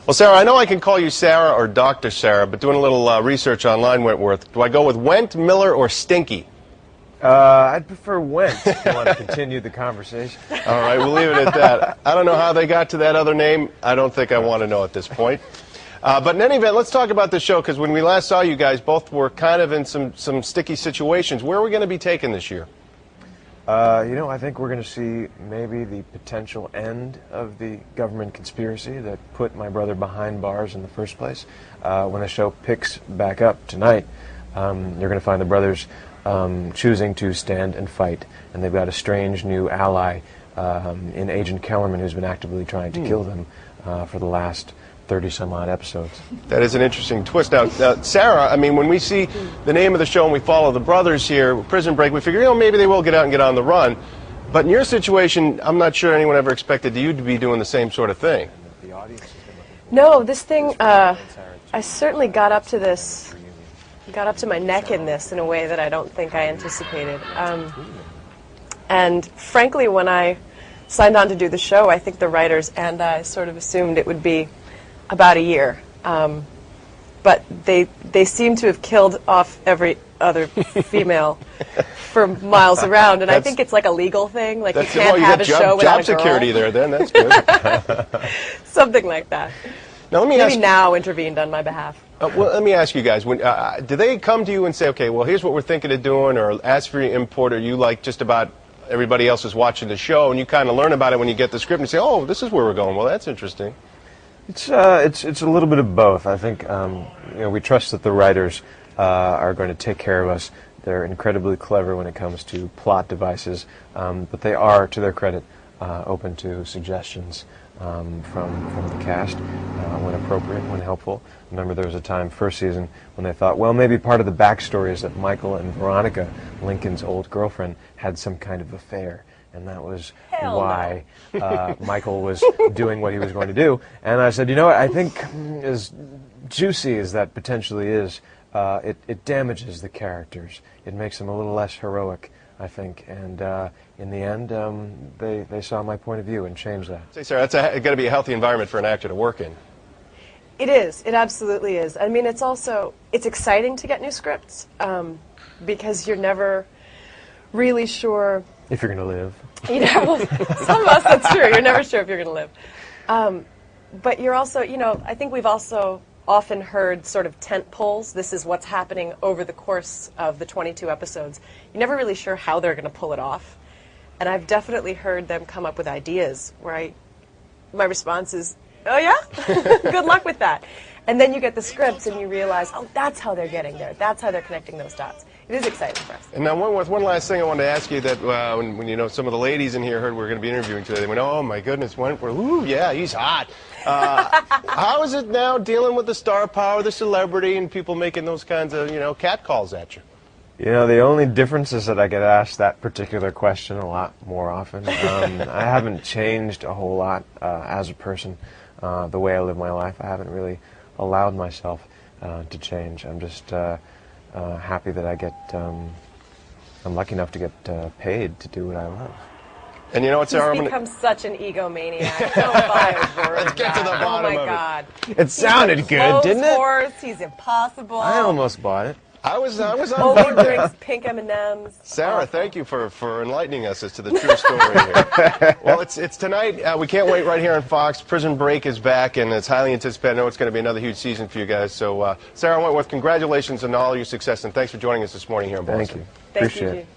Well, Sarah, I know I can call you Sarah or Dr. Sarah, but doing a little research online, Wentworth, do I go with Went, Miller, or Stinky? I'd prefer Went if you want to continue the conversation. All right, we'll leave it at that. I don't know how they got to that other name. I don't think I want to know at this point. But in any event, let's talk about the show, because when we last saw you guys, both were kind of in some sticky situations. Where are we going to be taken this year? I think we're going to see maybe the potential end of the government conspiracy that put my brother behind bars in the first place. When the show picks back up tonight, you're going to find the brothers choosing to stand and fight, and they've got a strange new ally in Agent Kellerman, who's been actively trying to kill them for the last 30-some-odd episodes. That is an interesting twist. Now, Sarah, I mean, when we see the name of the show and we follow the brothers here, Prison Break, we figure, maybe they will get out and get on the run. But in your situation, I'm not sure anyone ever expected you to be doing the same sort of thing. No, this thing, I certainly got up to my neck in this in a way that I don't think I anticipated. And frankly, when I signed on to do the show, I think the writers and I sort of assumed it would be about a year. But they seem to have killed off every other female for miles around, and I think it's like a legal thing. Like, you can't have a show without a girl. Job security there, then. That's good. Something like that. Now, let me Maybe Now intervened on my behalf. Well, let me ask you guys, do they come to you and say, okay, well, here's what we're thinking of doing, or ask for your input, or you like just about everybody else is watching the show, and you kind of learn about it when you get the script and say, oh, this is where we're going. Well, that's interesting. It's a little bit of both. I think we trust that the writers are going to take care of us. They're incredibly clever when it comes to plot devices, but they are, to their credit, open to suggestions from the cast when appropriate, when helpful. Remember, there was a time first season when they thought, well, maybe part of the backstory is that Michael and Veronica, Lincoln's old girlfriend, had some kind of affair. And that was why Michael was doing what he was going to do. And I said, you know what, I think as juicy as that potentially is, it damages the characters. It makes them a little less heroic, I think. And in the end, they saw my point of view and changed that. Say, Sarah, that's got to be a healthy environment for an actor to work in. It is. It absolutely is. I mean, it's exciting to get new scripts because you're never really sure if you're going to live. Some of us, that's true. You're never sure if you're going to live. But you're also, I think we've also often heard sort of tent poles. This is what's happening over the course of the 22 episodes. You're never really sure how they're going to pull it off. And I've definitely heard them come up with ideas where my response is, oh yeah? Good luck with that. And then you get the scripts and you realize, oh, that's how they're getting there. That's how they're connecting those dots. It is exciting for us. And now, one last thing I wanted to ask you that when some of the ladies in here heard we were going to be interviewing today, they went, oh, my goodness, Wentworth, ooh, yeah, he's hot. How is it now dealing with the star power, the celebrity, and people making those kinds of, cat calls at you? The only difference is that I get asked that particular question a lot more often. I haven't changed a whole lot as a person. The way I live my life, I haven't really allowed myself to change. I'm just happy that I'm lucky enough to get paid to do what I love. And you know what, Sarah? He's become such an egomaniac. Don't buy a word. Let's get to the bottom of it. Oh my God! It sounded good, didn't it? Horse. He's impossible. I almost bought it. I was on Only drinks pink M&Ms. Sarah, thank you for enlightening us as to the true story here. Well, it's tonight. We can't wait right here on Fox. Prison Break is back, and it's highly anticipated. I know it's going to be another huge season for you guys. So, Sarah Wentworth, congratulations on all your success, and thanks for joining us this morning here in Boston. Thank you. Thank Appreciate you, it.